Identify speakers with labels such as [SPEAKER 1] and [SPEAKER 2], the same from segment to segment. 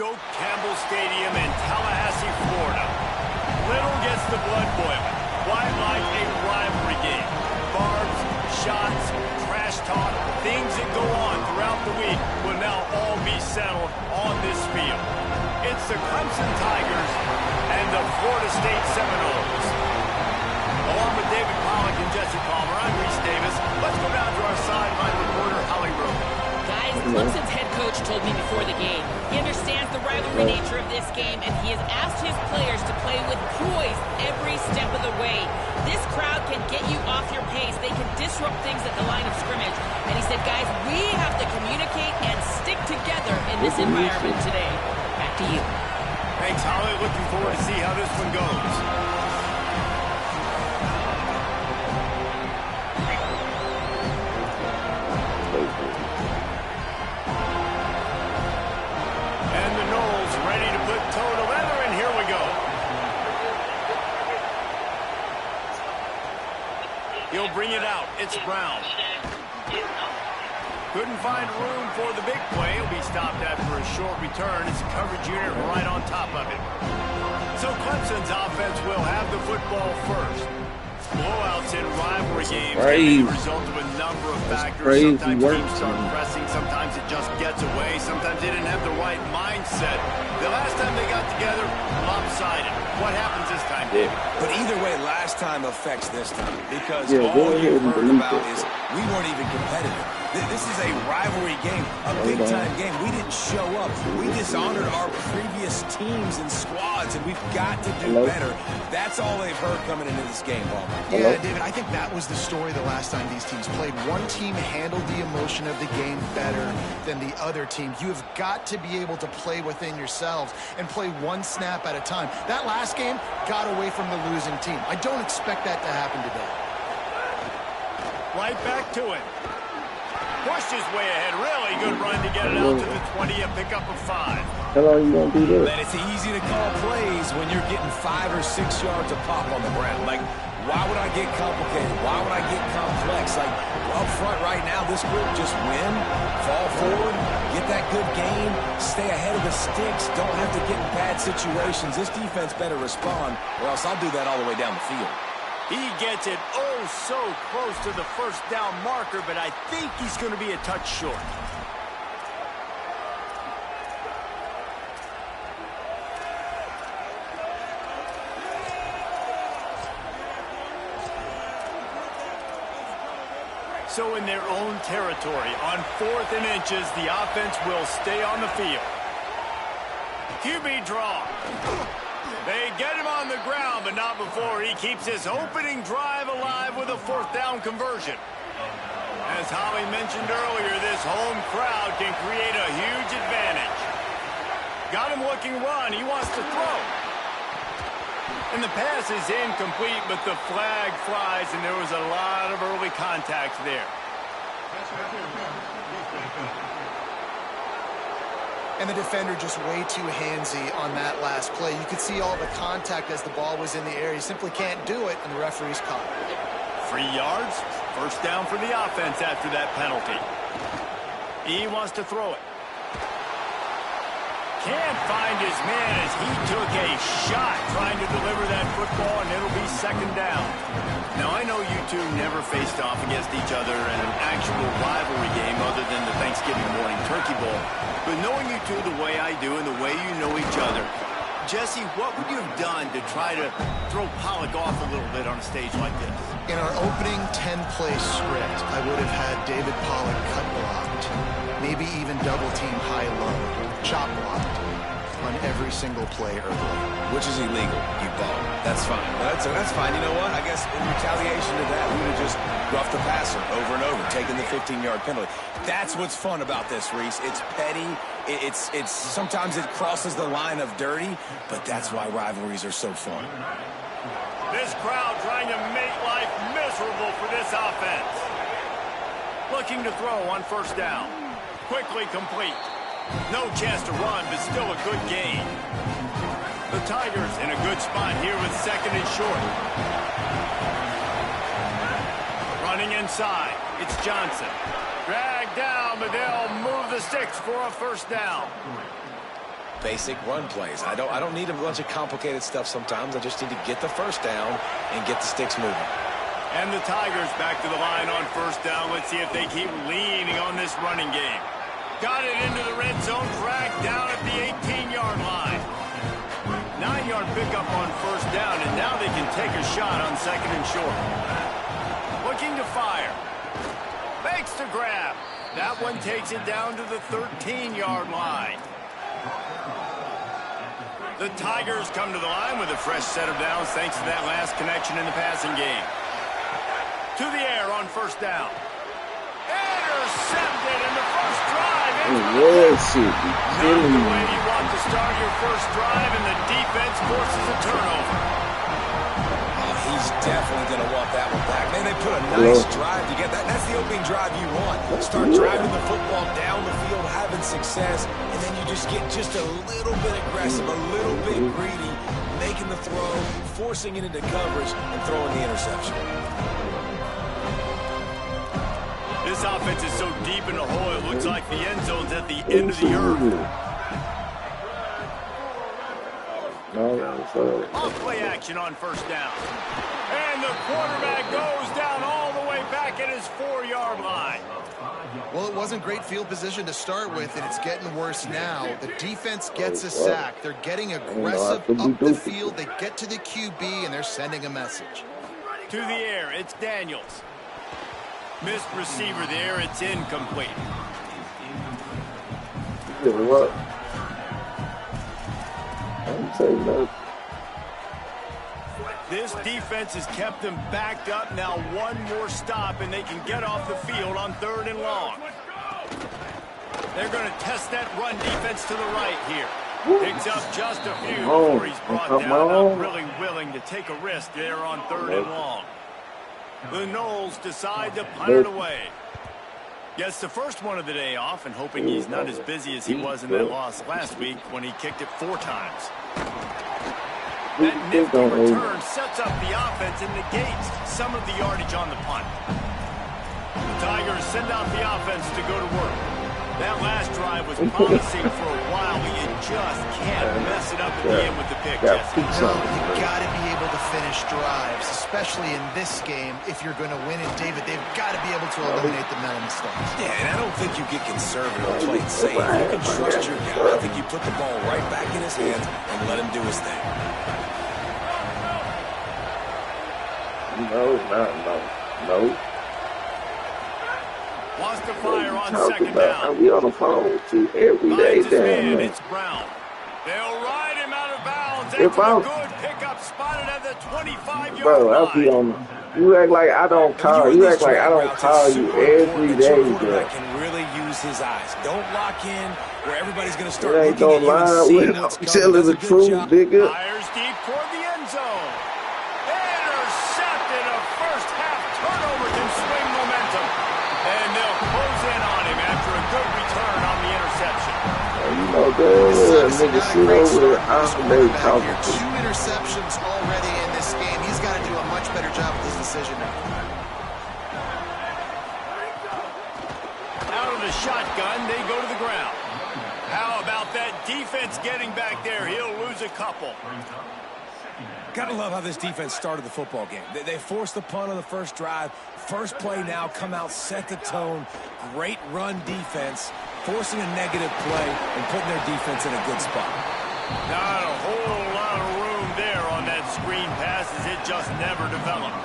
[SPEAKER 1] Stoke Campbell Stadium in Tallahassee, Florida. Little gets the blood boiling. Why like a rivalry game? Barbs, shots, trash talk, things that go on throughout the week will now all be settled on this field. It's the Clemson Tigers and the Florida State Seminoles. Along with David Pollack and Jesse Palmer, I'm Reese Davis. Let's go down to our sideline reporter, Holly Rowe.
[SPEAKER 2] Guys, Clemson's head coach told me before the game, he understands the rivalry nature of this game, and he has asked his players to play with poise every step of the way. This crowd can get you off your pace. They can disrupt things at the line of scrimmage. And he said, guys, we have to communicate and stick together in this environment today. Back to you.
[SPEAKER 1] Thanks, Holly. Looking forward to see how this one goes. And the Noles ready to put toe to leather, and here we go. He'll bring it out. It's Brown. Couldn't find room for the big play. He'll be stopped after a short return. It's a coverage unit right on top of it. So Clemson's offense will have the football first. Blowouts in rivalry games can be the result of a number of factors. Sometimes teams start pressing, sometimes it just gets away, sometimes they didn't have the right mindset. The last time they got together, lopsided. What happens this time, David?
[SPEAKER 3] But either way, last time affects this time, because all you've heard about is we weren't even competitive. This is a rivalry game, a big-time game. We didn't show up. We dishonored our previous teams and squads, and we've got to do better. That's all they've heard coming into this game, Paul.
[SPEAKER 4] Yeah, David, I think that was the story the last time these teams played. One team handled the emotion of the game better than the other team. You have got to be able to play within yourselves and play one snap at a time. That last game got away from the losing team. I don't expect that to happen today.
[SPEAKER 1] Right back to it. Pushed his way ahead. Really good run to get it out to the 20 and pick up a 5.
[SPEAKER 5] How long you gonna do this?
[SPEAKER 3] Man, it's easy to call plays when you're getting 5 or 6 yards of pop on the ground. Like, why would I get complicated? Why would I get complex? Like, up front right now, this group just win, fall forward, get that good gain, stay ahead of the sticks, don't have to get in bad situations. This defense better respond, or else I'll do that all the way down the field.
[SPEAKER 1] He gets it oh so close to the first down marker, but I think he's going to be a touch short. So in their own territory, on 4th and inches, the offense will stay on the field. QB draw. They get him on the ground, but not before he keeps his opening drive alive with a 4th down conversion. As Holly mentioned earlier, this home crowd can create a huge advantage. Got him looking run. He wants to throw. And the pass is incomplete, but the flag flies, and there was a lot of early contact there.
[SPEAKER 4] And the defender just way too handsy on that last play. You could see all the contact as the ball was in the air. He simply can't do it, and the referee's caught it.
[SPEAKER 1] 3 yards, first down for the offense after that penalty. He wants to throw it. Can't find his man as he took a shot trying to deliver that football, and it'll be 2nd down. Now, I know you two never faced off against each other in an actual rivalry game other than the Thanksgiving morning turkey bowl. But knowing you two the way I do and the way you know each other, Jesse, what would you have done to try to throw Pollack off a little bit on a stage like this?
[SPEAKER 4] In our opening 10-play script, I would have had David Pollack cut blocked, maybe even double-team high-low, chop blocked on every single play early.
[SPEAKER 3] Which is illegal, you bum. That's fine. That's fine. You know what? I guess in retaliation to that, we would have just roughed the passer over and over, taking the 15-yard penalty. That's what's fun about this, Reese. It's petty. It's sometimes it crosses the line of dirty, but that's why rivalries are so fun.
[SPEAKER 1] This crowd trying to make life miserable for this offense. Looking to throw on 1st down. Quickly complete. No chance to run, but still a good gain. The Tigers in a good spot here with 2nd and short. Running inside. It's Johnson. Dragged down, but they'll move the sticks for a 1st down.
[SPEAKER 3] basic run plays. I don't need a bunch of complicated stuff sometimes. I just need to get the first down and get the sticks moving.
[SPEAKER 1] And the Tigers back to the line on first down. Let's see if they keep leaning on this running game. Got it into the red zone, dragged down at the 18-yard line. 9-yard pickup on first down, and now they can take a shot on second and short. Looking to fire. Makes the grab. That one takes it down to the 13-yard line. The Tigers come to the line with a fresh set of downs thanks to that last connection in the passing game. To the air on first down. Intercepted in the first drive.
[SPEAKER 5] Shit,
[SPEAKER 1] Not the way you want to start your first drive, and the defense forces a turnover.
[SPEAKER 3] Oh, he's definitely going to want that one back. Man, they put a nice drive to get that. That's the opening drive you want. Start driving the football down the field, having success, and then you just get just a little bit aggressive, a little bit greedy, making the throw, forcing it into coverage, and throwing the interception.
[SPEAKER 1] This offense is so deep in the hole, it looks like the end zone's at the end of the earth. Off-play action on first down. And the quarterback goes down all the way back at his 4-yard line.
[SPEAKER 4] Well, it wasn't great field position to start with, and it's getting worse now. The defense gets a sack. They're getting aggressive up the field. They get to the QB, and they're sending a message.
[SPEAKER 1] To the air, it's Daniels. Missed receiver there, it's incomplete.
[SPEAKER 5] What? I'm saying no.
[SPEAKER 1] This defense has kept them backed up. Now one more stop, and they can get off the field on 3rd and long. They're going to test that run defense to the right here. Picks up just a few before he's brought down. Not really willing to take a risk there on 3rd and long. The Knowles decide to punt it away. Gets the first one of the day off, and hoping he's not as busy as he was in that loss last week when he kicked it 4 times. That nifty return sets up the offense and negates some of the yardage on the punt. The Tigers send out the offense to go to work. That last drive was promising for a while, but you just can't mess it up at the end with the pick, Jesse.
[SPEAKER 4] No, you got to be able to finish drives, especially in this game. If you're going to win it, David, they've got to be able to eliminate the mental mistakes.
[SPEAKER 3] Yeah, and I don't think you get conservative or play it safe. You can trust your guy. I think you put the ball right back in his hands and let him do his thing.
[SPEAKER 5] No.
[SPEAKER 1] Wants to fire on second down.
[SPEAKER 5] I'll be on the phone too every day. Damn,
[SPEAKER 1] it's Brown. They'll ride him out of bounds. After a good pickup spotted at the 25-yard line.
[SPEAKER 5] Bro, I'll be on. You act like I don't call. You act like I don't call you every day, bro.
[SPEAKER 3] Can really use his eyes. Don't lock in where everybody's going to start
[SPEAKER 5] ain't
[SPEAKER 3] looking
[SPEAKER 5] no
[SPEAKER 3] at you and
[SPEAKER 5] line
[SPEAKER 3] seeing
[SPEAKER 5] with
[SPEAKER 3] what's coming.
[SPEAKER 5] telling the truth, nigga.
[SPEAKER 1] Fires deep toward the end zone. Intercepted. A first-half turnover can swing momentum. And they'll close in on him after a good return on the interception.
[SPEAKER 5] You know, nigga sit over there all day talking to
[SPEAKER 4] 2 interceptions already in this game. He's got to do a much better job with his decision now.
[SPEAKER 1] Out of the shotgun, they go to the ground. How about that defense getting back there? He'll lose a couple.
[SPEAKER 3] Gotta love how this defense started the football game. They forced the punt on the first drive. First play now, come out, set the tone. Great run defense, forcing a negative play and putting their defense in a good spot.
[SPEAKER 1] Not a whole lot of room there on that screen pass as it just never developed.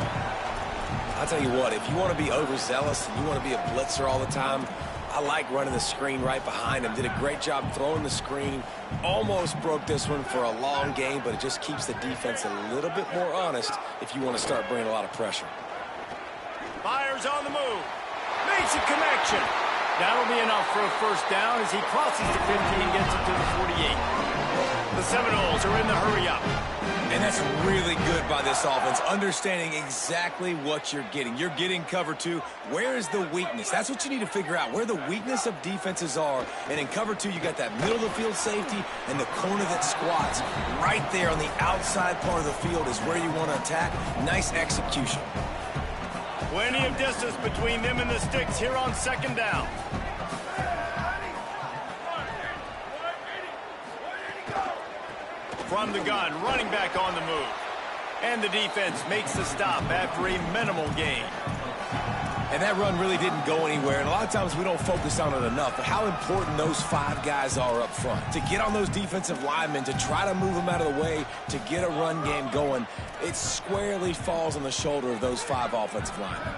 [SPEAKER 3] I'll tell you what, if you want to be overzealous and you want to be a blitzer all the time, I like running the screen right behind him. Did a great job throwing the screen. Almost broke this one for a long game, but it just keeps the defense a little bit more honest if you want to start bringing a lot of pressure.
[SPEAKER 1] Fires on the move. Makes a connection. That'll be enough for a first down as he crosses the 50 and gets it to the 48. The Seminoles are in the hurry-up.
[SPEAKER 3] And that's really good by this offense, understanding exactly what you're getting. You're getting cover 2. Where is the weakness? That's what you need to figure out, where the weakness of defenses are. And in cover 2, you got that middle of the field safety and the corner that squats. Right there on the outside part of the field is where you want to attack. Nice execution.
[SPEAKER 1] Plenty of distance between them and the sticks here on second down. from the gun, running back on the move. And the defense makes the stop after a minimal gain.
[SPEAKER 3] And that run really didn't go anywhere, and a lot of times we don't focus on it enough, but how important those 5 guys are up front. To get on those defensive linemen, to try to move them out of the way, to get a run game going, it squarely falls on the shoulder of those 5 offensive linemen.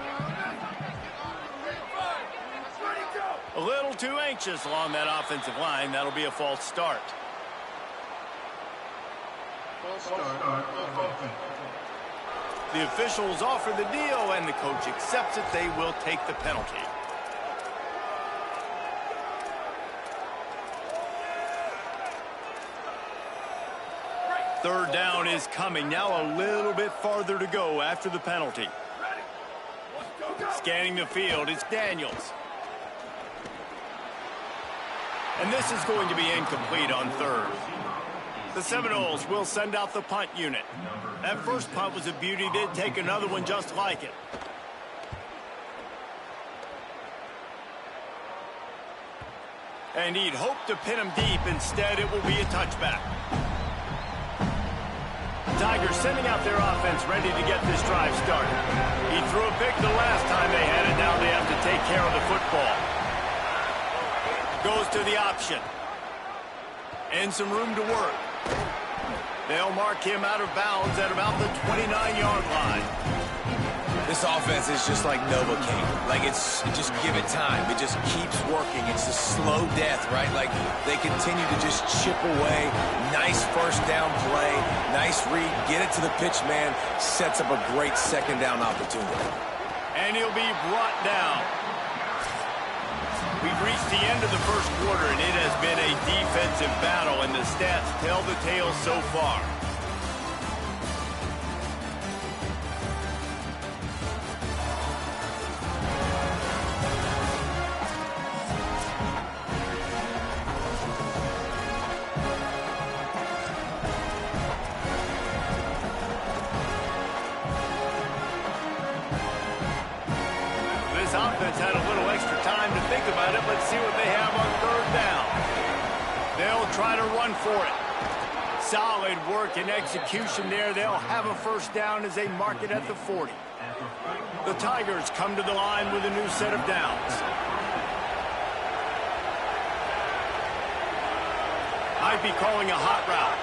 [SPEAKER 1] A little too anxious along that offensive line. That'll be a false start. The officials offer the deal, and the coach accepts it. They will take the penalty. Third down is coming. Now a little bit farther to go after the penalty. Scanning the field, it's Daniels. And this is going to be incomplete on third. The Seminoles will send out the punt unit. That first punt was a beauty. Did take another one just like it. And he'd hoped to pin him deep. Instead, it will be a touchback. Tigers sending out their offense ready to get this drive started. He threw a pick the last time they had it. Now they have to take care of the football. Goes to the option. And some room to work. They'll mark him out of bounds at about the 29-yard line.
[SPEAKER 3] This offense is just like Novocaine. Like, just give it time. It just keeps working. It's a slow death, right? Like, they continue to just chip away. Nice first down play. Nice read. Get it to the pitch man. Sets up a great second down opportunity.
[SPEAKER 1] And he'll be brought down. We've reached the end of the first quarter, and it has been a defensive battle, and the stats tell the tale so far. This offense had a little extra time to think about it. Let's see what they have on third down. They'll try to run for it. Solid work and execution there. They'll have a first down as they mark it at the 40. The Tigers come to the line with a new set of downs. Might be calling a hot route.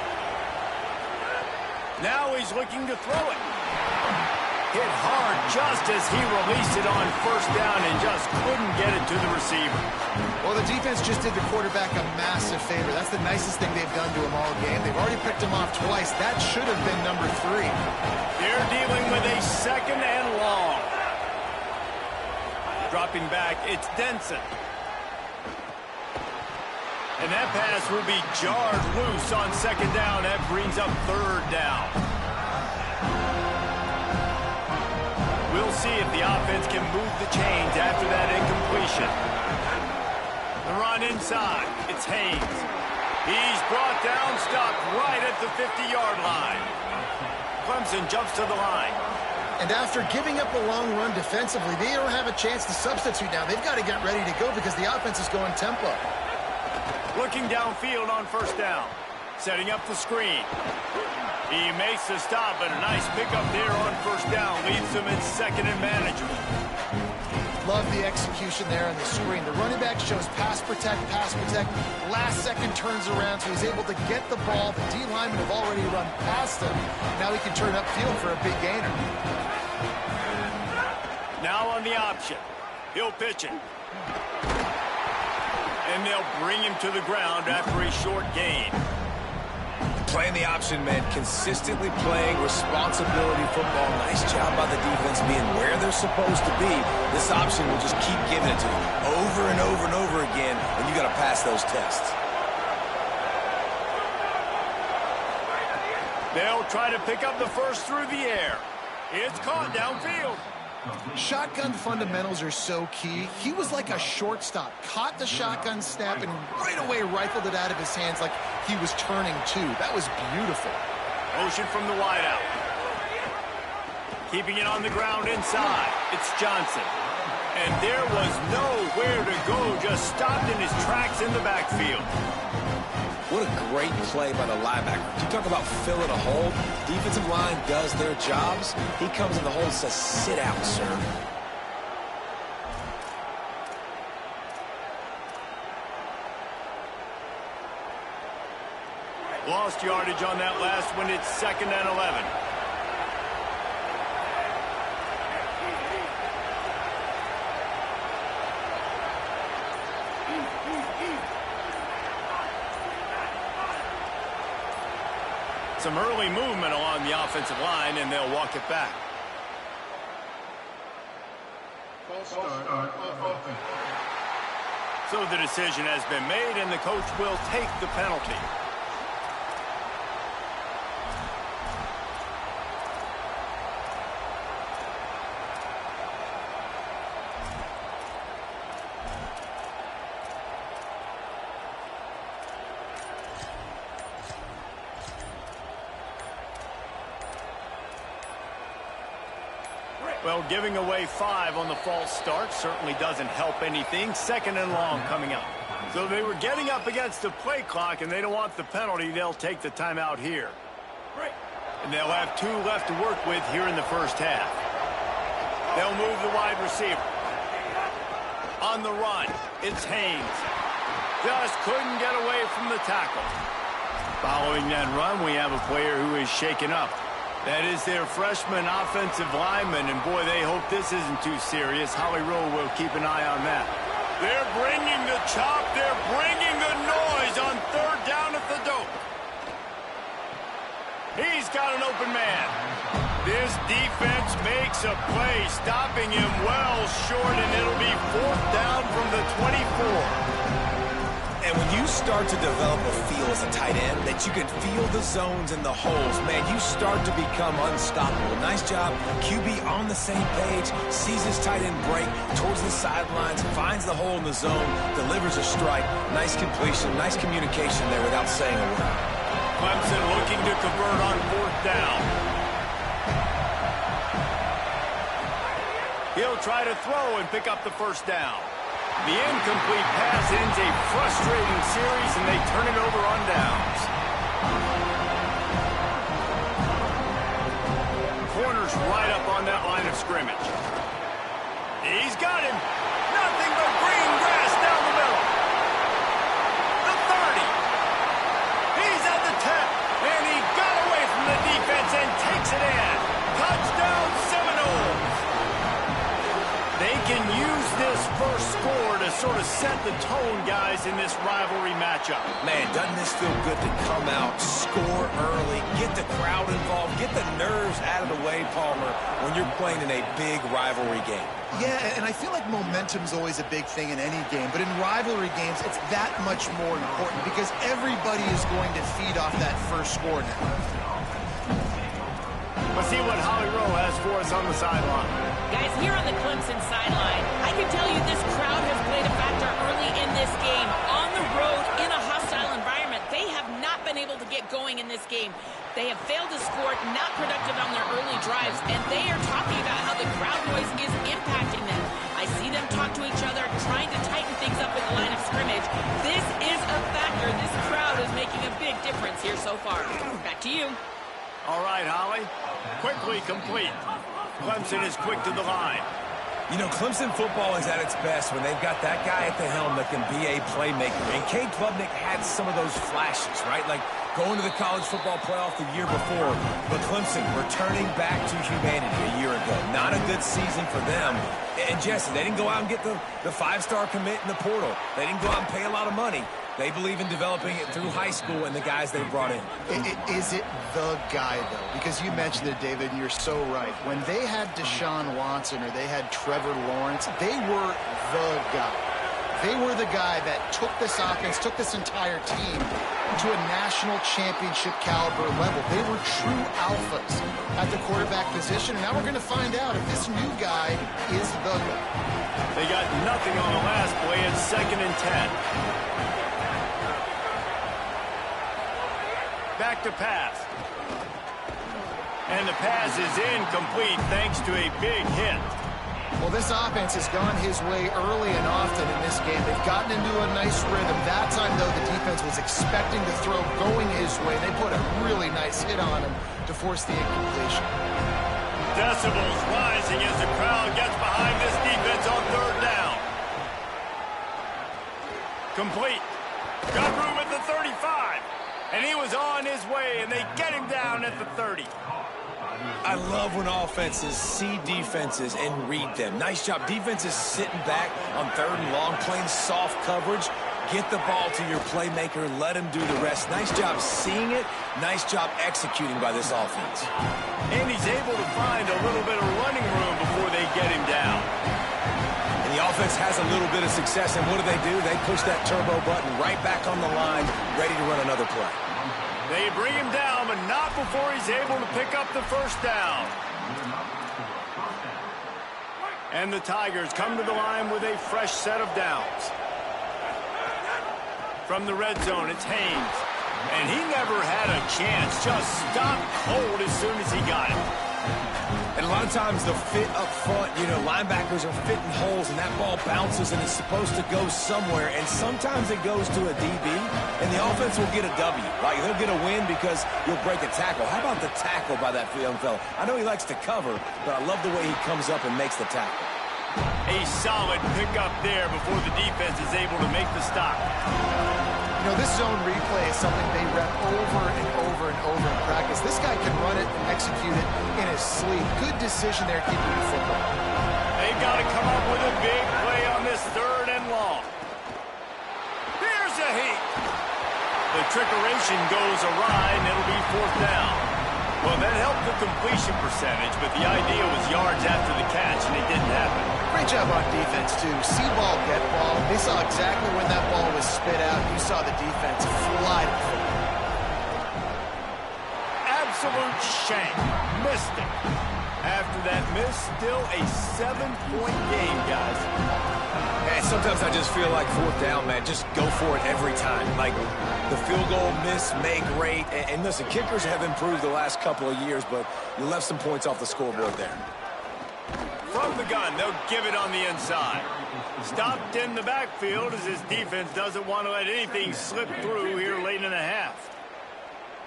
[SPEAKER 1] Now he's looking to throw it. Hit hard just as he released it on first down and just couldn't get it to the receiver.
[SPEAKER 4] Well, the defense just did the quarterback a massive favor. That's the nicest thing they've done to him all game. They've already picked him off twice. That should have been number 3.
[SPEAKER 1] They're dealing with a second and long. Dropping back, it's Denson. And that pass will be jarred loose on second down. That brings up third down. We'll see if the offense can move the chains after that incompletion. The run inside. It's Haynes. He's brought down, stopped right at the 50-yard line. Clemson jumps to the line.
[SPEAKER 4] And after giving up a long run defensively, they don't have a chance to substitute now. They've got to get ready to go because the offense is going tempo.
[SPEAKER 1] Looking downfield on first down. Setting up the screen. He makes the stop, but a nice pickup there on first down. Leaves them in second and manageable.
[SPEAKER 4] Love the execution there on the screen. The running back shows pass protect. Last second turns around, so he's able to get the ball. The D linemen have already run past him. Now he can turn upfield for a big gainer.
[SPEAKER 1] Now on the option. He'll pitch it. And they'll bring him to the ground after a short gain.
[SPEAKER 3] Playing the option meant consistently playing responsibility football. Nice job by the defense being where they're supposed to be. This option will just keep giving it to you over and over and over again, and you got to pass those tests.
[SPEAKER 1] They'll try to pick up the first through the air. It's caught downfield.
[SPEAKER 4] Shotgun fundamentals are so key. He was like a shortstop. Caught the shotgun snap and right away rifled it out of his hands like he was turning too. That was beautiful.
[SPEAKER 1] Motion from the wideout. Keeping it on the ground inside. It's Johnson. And there was nowhere to go. Just stopped in his tracks in the backfield.
[SPEAKER 3] What a great play by the linebacker. You talk about filling a hole. Defensive line does their jobs. He comes in the hole and says, sit out, sir.
[SPEAKER 1] Lost yardage on that last one. It's 2nd and 11. Some early movement along the offensive line, and they'll walk it back. So the decision has been made, and the coach will take the penalty. Well, giving away 5 on the false start certainly doesn't help anything. 2nd and long coming up. So they were getting up against the play clock, and they don't want the penalty. They'll take the timeout here. And they'll have 2 left to work with here in the first half. They'll move the wide receiver. On the run, it's Haynes. Just couldn't get away from the tackle. Following that run, we have a player who is shaken up. That is their freshman offensive lineman, and boy, they hope this isn't too serious. Holly Rowe will keep an eye on that. They're bringing the chop. They're bringing the noise on 3rd down at the dope. He's got an open man. This defense makes a play, stopping him well short, and it'll be 4th down from the 24.
[SPEAKER 3] And when you start to develop a feel as a tight end, that you can feel the zones and the holes, man, you start to become unstoppable. Nice job. QB on the same page, sees his tight end break towards the sidelines, finds the hole in the zone, delivers a strike. Nice completion, nice communication there without saying a word.
[SPEAKER 1] Clemson looking to convert on 4th down. He'll try to throw and pick up the first down. The incomplete pass ends a frustrating series, and they turn it over on downs. Corner's right up on that line of scrimmage. He's got him. Nothing but green grass down the middle. The 30. He's at the 10. And he got away from the defense and takes it in. Touchdown Seminoles. They can use this first score to sort of set the tone, guys, in this rivalry matchup.
[SPEAKER 3] Man, doesn't this feel good to come out, score early, get the crowd involved, get the nerves out of the way, Palmer, when you're playing in a big rivalry game?
[SPEAKER 4] Yeah, and I feel like momentum's always a big thing in any game, but in rivalry games, it's that much more important because everybody is going to feed off that first score now.
[SPEAKER 1] Let's see what Holly Rowe has for us on the sideline.
[SPEAKER 2] Guys, here on the Clemson sideline, I can tell you this crowd has played a factor early in this game. On the road, in a hostile environment, they have not been able to get going in this game. They have failed to score, not productive on their early drives, and they are talking about how the crowd noise is impacting them. I see them talk to each other, trying to tighten things up at the line of scrimmage. This is a factor. This crowd is making a big difference here so far. Back to you.
[SPEAKER 1] All right, Holly. Quickly complete. Clemson is quick to the line.
[SPEAKER 3] You know, Clemson football is at its best when they've got that guy at the helm that can be a playmaker. And Cade Klubnik had some of those flashes, right? Like going to the college football playoff the year before. But Clemson returning back to humanity a year ago. Not a good season for them. And Jesse, they didn't go out and get the 5-star commit in the portal. They didn't go out and pay a lot of money. They believe in developing it through high school and the guys they brought in.
[SPEAKER 4] Is it the guy, though? Because you mentioned it, David, and you're so right. When they had Deshaun Watson or they had Trevor Lawrence, they were the guy. They were the guy that took this offense, took this entire team to a national championship caliber level. They were true alphas at the quarterback position, and now we're going to find out if this new guy is the guy.
[SPEAKER 1] They got nothing on the last play. It's 2nd and 10. Back to pass. And the pass is incomplete thanks to a big hit.
[SPEAKER 4] Well, this offense has gone his way early and often in this game. They've gotten into a nice rhythm. That time, though, the defense was expecting the throw going his way. They put a really nice hit on him to force the incompletion.
[SPEAKER 1] Decibels rising as the crowd gets behind this defense on third down. Complete. Got room at the 35. And he was on his way, and they get him down at the 30.
[SPEAKER 3] I love when offenses see defenses and read them. Nice job. Defenses sitting back on third and long, playing soft coverage. Get the ball to your playmaker. Let him do the rest. Nice job seeing it. Nice job executing by this offense.
[SPEAKER 1] And he's able to find a little bit of running room before they get him down.
[SPEAKER 3] And the offense has a little bit of success, and what do? They push that turbo button right back on the line, ready to run another play.
[SPEAKER 1] They bring him down, but not before he's able to pick up the first down. And the Tigers come to the line with a fresh set of downs. From the red zone, it's Haynes. And he never had a chance. Just stopped cold as soon as he got it.
[SPEAKER 3] And a lot of times the fit up front, linebackers are fitting holes, and that ball bounces, and it's supposed to go somewhere. And sometimes it goes to a DB, and the offense will get a W. Like, they'll get a win because you'll break a tackle. How about the tackle by that young fella? I know he likes to cover, but I love the way he comes up and makes the tackle.
[SPEAKER 1] A solid pickup there before the defense is able to make the stop.
[SPEAKER 4] This zone replay is something they rep over and over and over in practice. This guy can run it and execute it in his sleep. Good decision there keeping the football.
[SPEAKER 1] They've got to come up with a big play on this third and long. Here's a heat. The trickeration goes awry, and it'll be fourth down. Well, that helped the completion percentage, but the idea was yards after the catch, and it didn't happen.
[SPEAKER 4] Great job on defense, too. See ball, get ball. They saw exactly when that ball was spit out. You saw the defense fly to the football.
[SPEAKER 1] Absolute shame. Missed it. After that miss, still a 7-point game, guys.
[SPEAKER 3] Man, sometimes I just feel like fourth down, man. Just go for it every time. Like, the field goal miss, make great. And listen, kickers have improved the last couple of years, but you left some points off the scoreboard there.
[SPEAKER 1] From the gun, they'll give it on the inside. Stopped in the backfield as his defense doesn't want to let anything slip through here late in the half.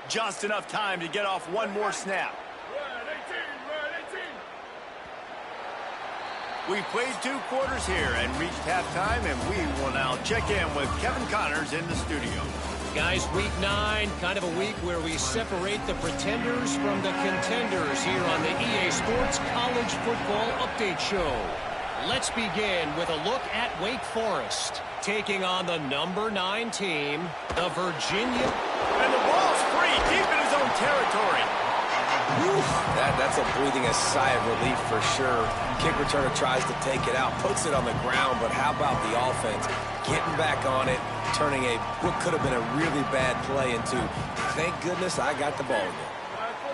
[SPEAKER 1] Just enough time to get off one more snap. We've played 2 quarters here and reached halftime, and we will now check in with Kevin Connors in the studio.
[SPEAKER 6] Guys, week 9, kind of a week where we separate the pretenders from the contenders here on the EA Sports College Football Update Show. Let's begin with a look at Wake Forest, taking on the number 9 team, the Virginia.
[SPEAKER 1] And the ball's free, deep in his own territory.
[SPEAKER 3] Whew, that's a breathing a sigh of relief for sure. Kick returner tries to take it out, puts it on the ground, but how about the offense getting back on it, turning what could have been a really bad play into, thank goodness I got the ball again.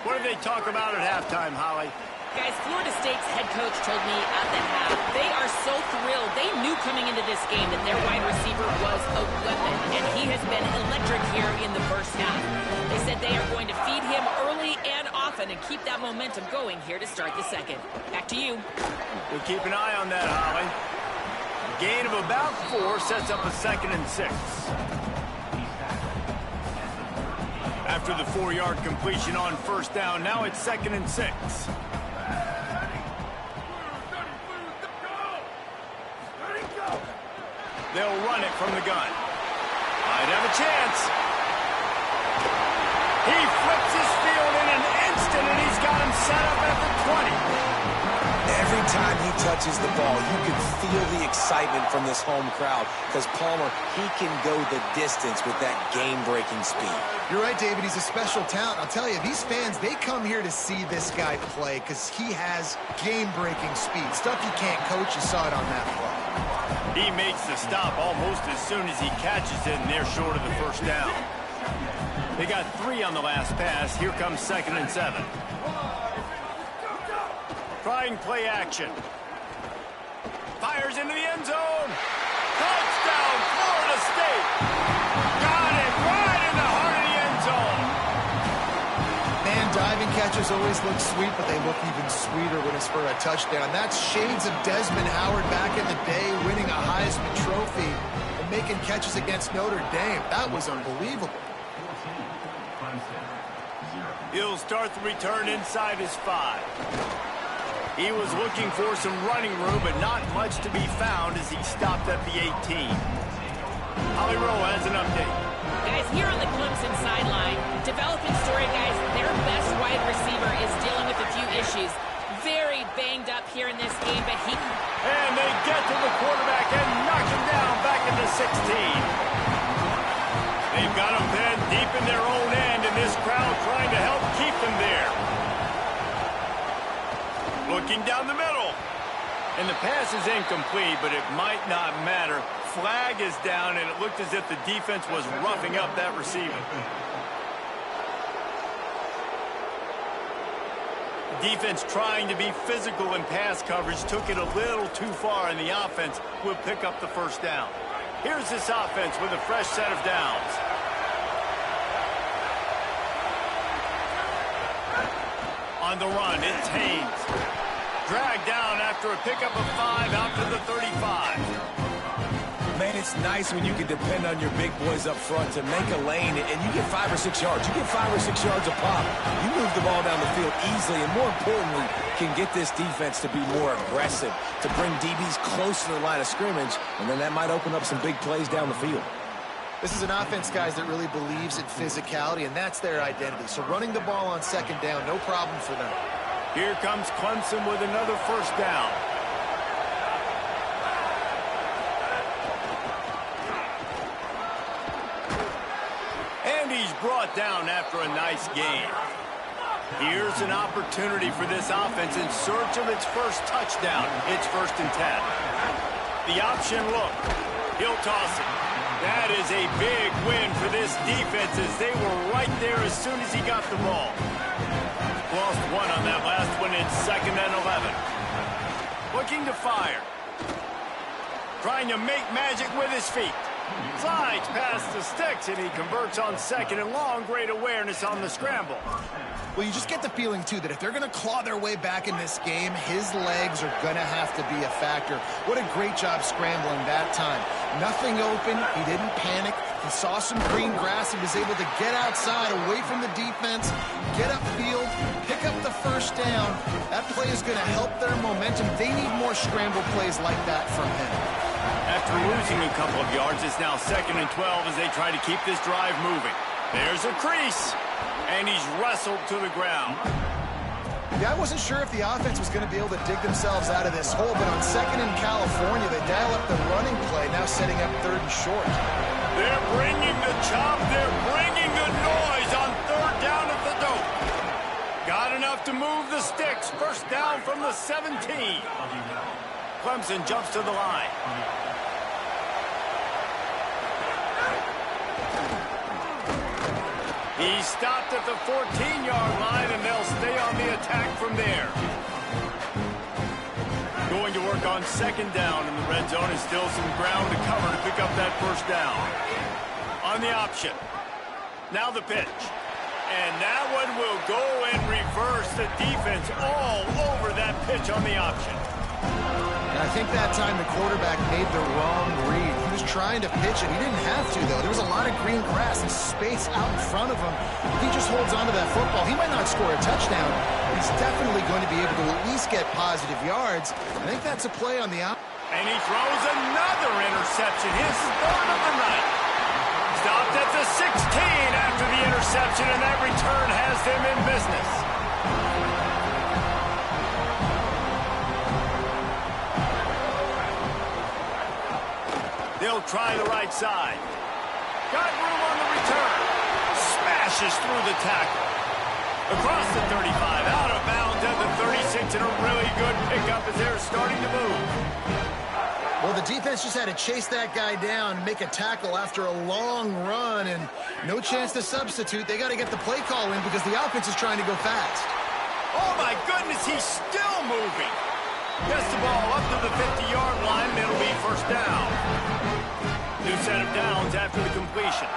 [SPEAKER 1] What did they talk about at halftime, Holly?
[SPEAKER 2] Guys, Florida State's head coach told me at the half they are so thrilled. They knew coming into this game that their wide receiver was a weapon, and he has been electric here in the first half. They said they are going to feed him early and often and keep that momentum going here to start the second. Back to you.
[SPEAKER 1] We'll keep an eye on that, Holly. Gain of about 4 sets up a 2nd and 6. After the 4-yard completion on first down, now it's 2nd and 6. They'll run it from the gun. Might have a chance. He flips his field in an instant, and he's got him set up at the 20.
[SPEAKER 3] Every time he touches the ball, you can feel the excitement from this home crowd because Palmer, he can go the distance with that game-breaking speed.
[SPEAKER 4] You're right, David. He's a special talent. I'll tell you, these fans, they come here to see this guy play because he has game-breaking speed. Stuff you can't coach. You saw it on that play.
[SPEAKER 1] He makes the stop almost as soon as he catches it, and they're short of the first down. They got 3 on the last pass. Here comes 2nd and 7. Trying play action. Fires into the end zone. Touchdown, Florida State. Got it right in the heart of the end zone.
[SPEAKER 4] Man, diving catches pictures always look sweet, but they look even sweeter when it's for a touchdown. That's shades of Desmond Howard back in the day, winning a Heisman Trophy and making catches against Notre Dame. That was unbelievable.
[SPEAKER 1] He'll start the return inside his 5. He was looking for some running room, but not much to be found as he stopped at the 18. Holly Rowe has an update.
[SPEAKER 2] Guys, here on the Clemson sideline, developing story, guys, their best wide receiver is dealing with a few issues. Very banged up here in this game, but he...
[SPEAKER 1] And they get to the quarterback and knock him down back into 16. They've got him then deep in their own end, and this crowd trying to help keep them there. Looking down the middle. And the pass is incomplete, but it might not matter. Flag is down, and it looked as if the defense was roughing up that receiver. Defense trying to be physical in pass coverage took it a little too far, and the offense will pick up the first down. Here's this offense with a fresh set of downs. On the run, it's Haynes. Dragged down after a pickup of 5 out to the 35.
[SPEAKER 3] Man, it's nice when you can depend on your big boys up front to make a lane, and you get 5 or 6 yards. You get 5 or 6 yards a pop. You move the ball down the field easily, and more importantly, can get this defense to be more aggressive, to bring DBs close to the line of scrimmage, and then that might open up some big plays down the field.
[SPEAKER 4] This is an offense, guys, that really believes in physicality, and that's their identity. So running the ball on second down, no problem for them.
[SPEAKER 1] Here comes Clemson with another first down. And he's brought down after a nice gain. Here's an opportunity for this offense in search of its first touchdown. It's 1st and 10. The option look. He'll toss it. That is a big win for this defense as they were right there as soon as he got the ball. Lost 1 on that last one in 2nd and 11. Looking to fire. Trying to make magic with his feet. Slides past the sticks, and he converts on 2nd and long. Great awareness on the scramble.
[SPEAKER 4] Well, you just get the feeling, too, that if they're going to claw their way back in this game, his legs are going to have to be a factor. What a great job scrambling that time. Nothing open. He didn't panic. He saw some green grass. He was able to get outside, away from the defense, get upfield, pick up the first down. That play is going to help their momentum. They need more scramble plays like that from him.
[SPEAKER 1] After losing a couple of yards, it's now 2nd and 12 as they try to keep this drive moving. There's a crease. And he's wrestled to the ground.
[SPEAKER 4] Yeah, I wasn't sure if the offense was going to be able to dig themselves out of this hole, but on 2nd in California, they dial up the running play, now setting up 3rd and short.
[SPEAKER 1] They're bringing the chop. They're bringing the noise on 3rd down at the dope. Got enough to move the sticks. First down from the 17. Clemson jumps to the line. He stopped at the 14-yard line, and they'll stay on the attack from there. Going to work on 2nd down in the red zone, and still some ground to cover to pick up that first down. On the option. Now the pitch. And that one will go and reverse the defense all over that pitch on the option.
[SPEAKER 4] And I think that time the quarterback made the wrong read. He was trying to pitch it. He didn't have to, though. There was a lot of green grass and space out in front of him. If he just holds on to that football, he might not score a touchdown, but he's definitely going to be able to at least get positive yards. I think that's a play on the out.
[SPEAKER 1] And he throws another interception, his 3rd of the night. Stopped at the 16 after the interception, and that return has them in business. They'll try the right side. Got room on the return. Smashes through the tackle. Across the 35, out of bounds at the 36, and a really good pickup as they're starting to move.
[SPEAKER 4] Well, the defense just had to chase that guy down, make a tackle after a long run, and no chance to substitute. They got to get the play call in because the offense is trying to go fast.
[SPEAKER 1] Oh, my goodness, he's still moving. Gets the ball up to the 50-yard line, and it'll be first down. New set of downs after the completion.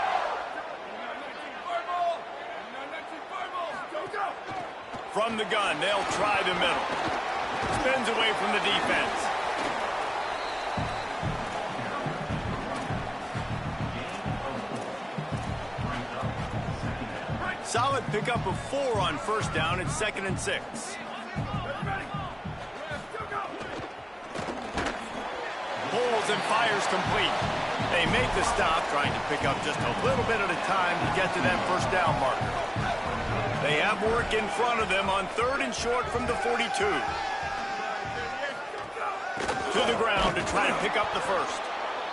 [SPEAKER 1] From the gun, they'll try the middle. Spins away from the defense. Solid pickup of 4 on first down. It's 2nd and 6. Pulls and fires complete. They make the stop, trying to pick up just a little bit at a time to get to that first down marker. They have work in front of them on 3rd and short from the 42. To the ground to try to pick up the first.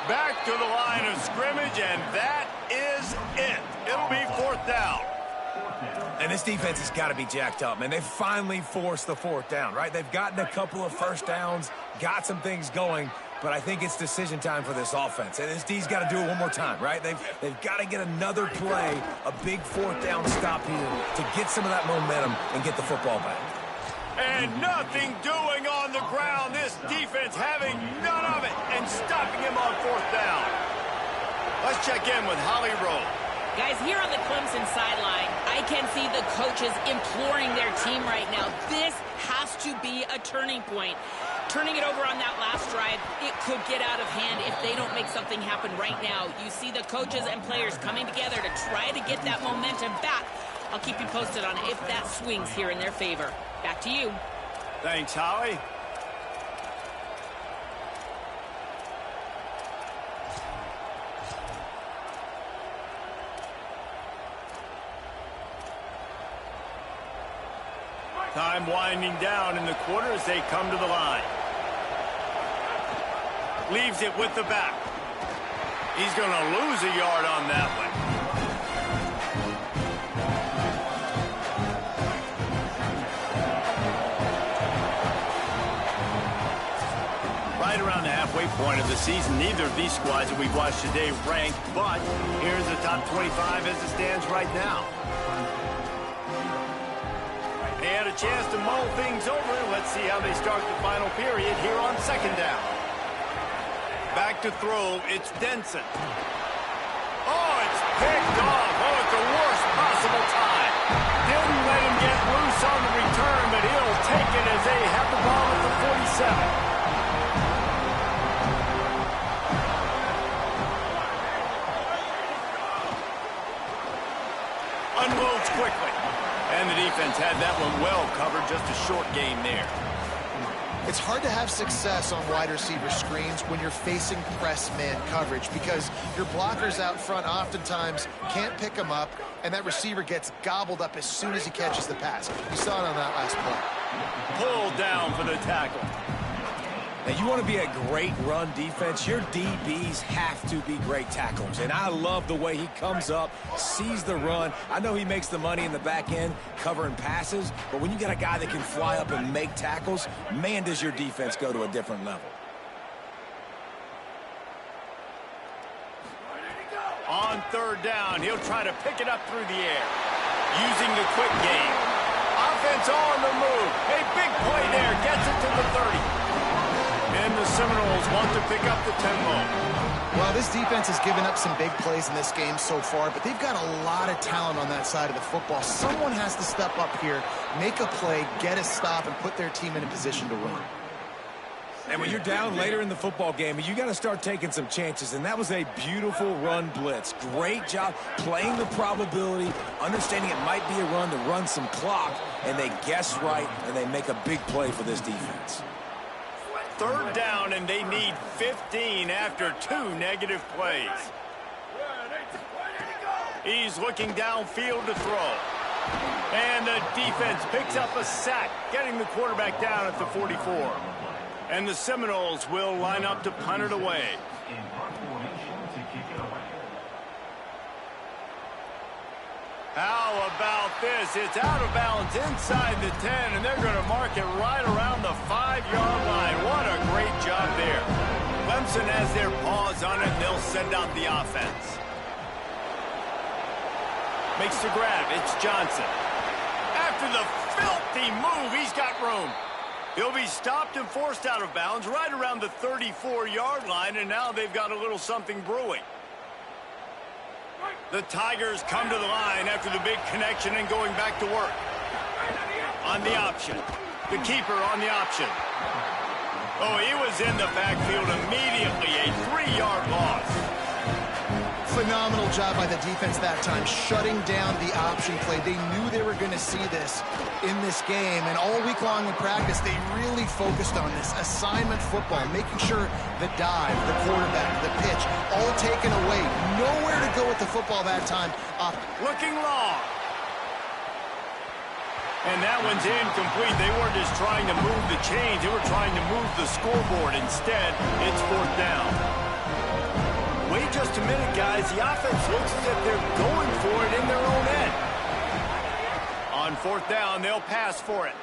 [SPEAKER 1] Back to the line of scrimmage, and that is it. It'll be 4th down.
[SPEAKER 3] And this defense has got to be jacked up, man. They finally forced the 4th down, right? They've gotten a couple of first downs, got some things going, but I think it's decision time for this offense. And this D's got to do it one more time, right? They've got to get another play, a big 4th down stop here to get some of that momentum and get the football back.
[SPEAKER 1] And nothing doing on the ground. This defense having none of it and stopping him on 4th down. Let's check in with Holly Rowe.
[SPEAKER 2] Guys, here on the Clemson sideline, I can see the coaches imploring their team right now. This has to be a turning point. Turning it over on that last drive, it could get out of hand if they don't make something happen right now. You see the coaches and players coming together to try to get that momentum back. I'll keep you posted on if that swings here in their favor. Back to you.
[SPEAKER 1] Thanks, Holly. Time winding down in the quarter as they come to the line. Leaves it with the back. He's going to lose a yard on that one. Right around the halfway point of the season, neither of these squads that we've watched today ranked, but here's the top 25 as it stands right now. They had a chance to mull things over. Let's see how they start the final period here on 2nd down. Back to throw, it's Denson. Oh, it's picked off. Oh, at the worst possible time. Didn't let him get loose on the return, but he'll take it as they have the ball at the 47. Unloads quickly. And the defense had that one well covered, just a short game there.
[SPEAKER 4] It's hard to have success on wide receiver screens when you're facing press man coverage because your blockers out front oftentimes can't pick them up, and that receiver gets gobbled up as soon as he catches the pass. You saw it on that last play.
[SPEAKER 1] Pulled down for the tackle.
[SPEAKER 3] Now, you want to be a great run defense, your DBs have to be great tacklers. And I love the way he comes up, sees the run. I know he makes the money in the back end covering passes, but when you got a guy that can fly up and make tackles, man, does your defense go to a different level.
[SPEAKER 1] On 3rd down, he'll try to pick it up through the air. Using the quick game. Offense on the move. A big play there, gets it to the 30. And the Seminoles want to pick up the tempo.
[SPEAKER 4] Well, this defense has given up some big plays in this game so far, but they've got a lot of talent on that side of the football. Someone has to step up here, make a play, get a stop, and put their team in a position to win.
[SPEAKER 3] And when you're down later in the football game, you got to start taking some chances, and that was a beautiful run blitz. Great job playing the probability, understanding it might be a run to run some clock, and they guess right, and they make a big play for this defense.
[SPEAKER 1] 3rd down, and they need 15 after 2 negative plays. He's looking downfield to throw. And the defense picks up a sack, getting the quarterback down at the 44. And the Seminoles will line up to punt it away. How about this? It's out of bounds inside the 10, and they're going to mark it right around the 5-yard line. What a great job there. Clemson has their paws on it, and they'll send out the offense. Makes the grab. It's Johnson. After the filthy move, he's got room. He'll be stopped and forced out of bounds right around the 34-yard line, and now they've got a little something brewing. The Tigers come to the line after the big connection and going back to work. on the option. The keeper on the option. Oh, he was in the backfield immediately. A 3-yard loss.
[SPEAKER 4] Phenomenal job by the defense that time, shutting down the option play. They knew they were going to see this in this game, and all week long in practice, they really focused on this assignment football, making sure the dive, the quarterback, the pitch, all taken away. Nowhere to go with the football that time.
[SPEAKER 1] Looking long. And that one's incomplete. They weren't just trying to move the chains. They were trying to move the scoreboard. Instead, it's 4th down. Wait just a minute, guys. The offense looks as if they're going for it in their own end. On 4th down, they'll pass for it.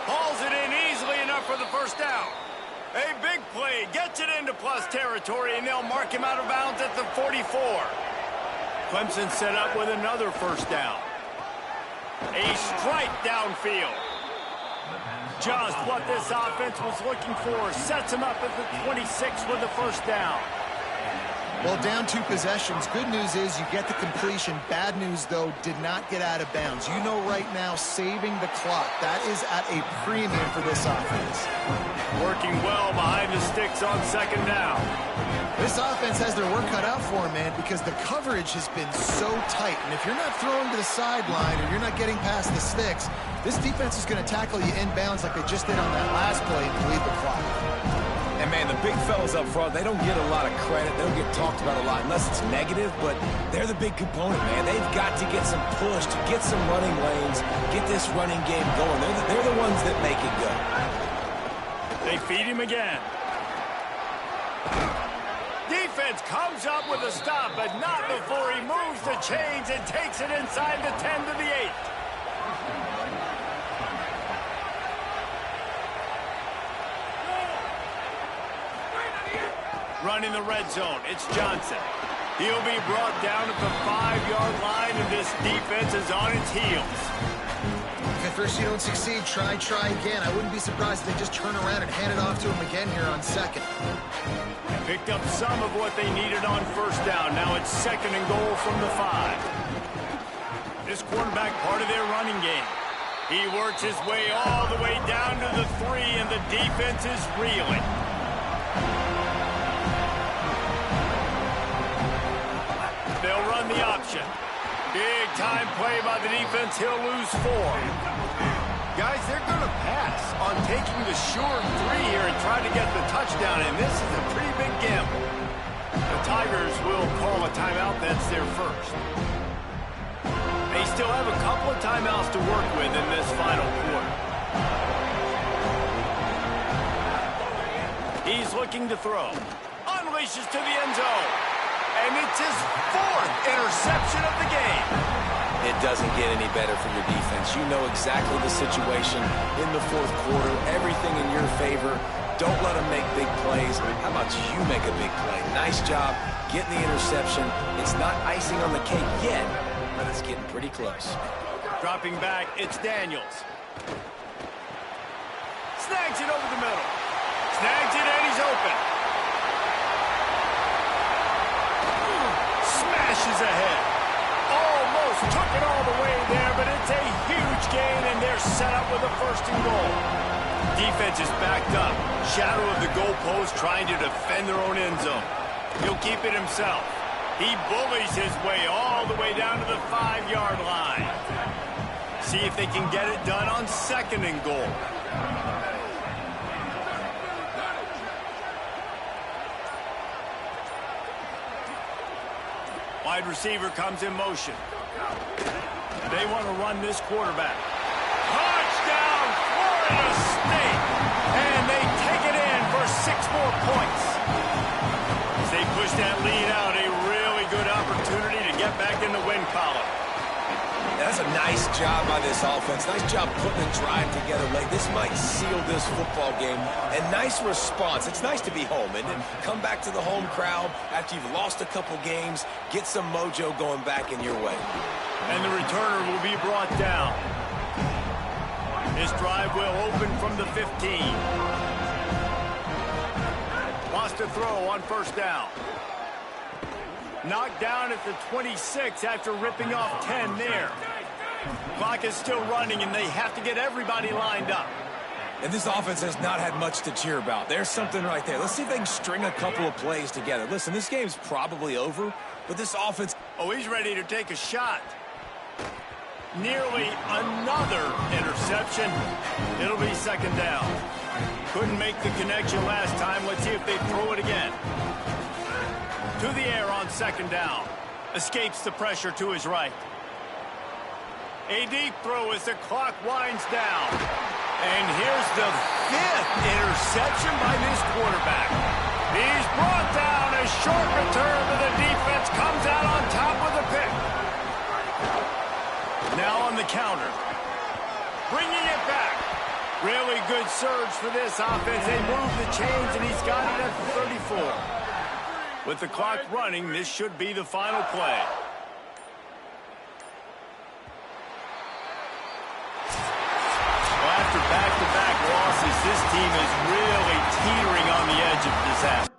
[SPEAKER 1] Hauls it in easily enough for the 1st down. A big play. Gets it into plus territory, and they'll mark him out of bounds at the 44. Clemson set up with another 1st down. A strike downfield. Just what this offense was looking for. Sets him up at the 26 with the 1st down.
[SPEAKER 4] Well, down 2 possessions. Good news is you get the completion. Bad news, though, did not get out of bounds. You know right now, saving the clock. That is at a premium for this offense.
[SPEAKER 1] Working well behind the sticks on 2nd down.
[SPEAKER 4] This offense has their work cut out for them, man, because the coverage has been so tight. And if you're not throwing to the sideline or you're not getting past the sticks, this defense is going to tackle you inbounds like they just did on that last play and bleed the clock.
[SPEAKER 3] And, man, the big fellas up front, they don't get a lot of credit. They don't get talked about a lot unless it's negative, but they're the big component, man. They've got to get some push, to get some running lanes, get this running game going. They're the ones that make it go.
[SPEAKER 1] They feed him again. Defense comes up with a stop, but not before he moves the chains and takes it inside the 10 to the 8. Running the red zone, it's Johnson. He'll be brought down at the 5-yard line, and this defense is on its heels.
[SPEAKER 4] If at first you don't succeed, try again. I wouldn't be surprised if they just turn around and hand it off to him again here on 2nd.
[SPEAKER 1] Picked up some of what they needed on 1st down. Now it's 2nd and goal from the 5. This quarterback part of their running game. He works his way all the way down to the 3, and the defense is reeling. They'll run the option. Big time play by the defense. He'll lose 4. Guys, they're going to pass on taking the sure 3 here and try to get the touchdown, and this is a pretty big gamble. The Tigers will call a timeout. That's their first. They still have a couple of timeouts to work with in this final quarter. He's looking to throw. Unleashes to the end zone. And it's his 4th interception of the game.
[SPEAKER 3] It doesn't get any better for your defense. You know exactly the situation in the 4th quarter. Everything in your favor. Don't let them make big plays. How about you make a big play? Nice job getting the interception. It's not icing on the cake yet, but it's getting pretty close.
[SPEAKER 1] Dropping back, it's Daniels. Snags it over the middle. Snags it, and he's open. Smashes ahead. Almost took it all the way there, but it's a huge gain, and they're set up with a 1st and goal. Defense is backed up. Shadow of the goalpost trying to defend their own end zone. He'll keep it himself. He bullies his way all the way down to the 5-yard line. See if they can get it done on 2nd and goal. Wide receiver comes in motion. They want to run this quarterback. Touchdown, Florida State! And they take it in for 6 more points. As they push that lead out, a really good opportunity to get back in the win column.
[SPEAKER 3] That's a nice job by this offense. Nice job putting the drive together late. This might seal this football game. And nice response. It's nice to be home and come back to the home crowd after you've lost a couple games. Get some mojo going back in your way.
[SPEAKER 1] And the returner will be brought down. This drive will open from the 15. Wants to throw on 1st down. Knocked down at the 26 after ripping off 10 there. Clock is still running, and they have to get everybody lined up.
[SPEAKER 3] And this offense has not had much to cheer about. There's something right there. Let's see if they can string a couple of plays together. Listen, this game's probably over, but this offense...
[SPEAKER 1] Oh, he's ready to take a shot. Nearly another interception. It'll be second down. Couldn't make the connection last time. Let's see if they throw it again. To the air on second down. Escapes the pressure to his right. A deep throw as the clock winds down. And here's the 5th interception by this quarterback. He's brought down. A short return to the defense comes out on top with a pick. Now on the counter. Bringing it back. Really good surge for this offense. They move the chains, and he's got it at the 34. With the clock running, this should be the final play. Well, after back-to-back losses, this team is really teetering on the edge of disaster.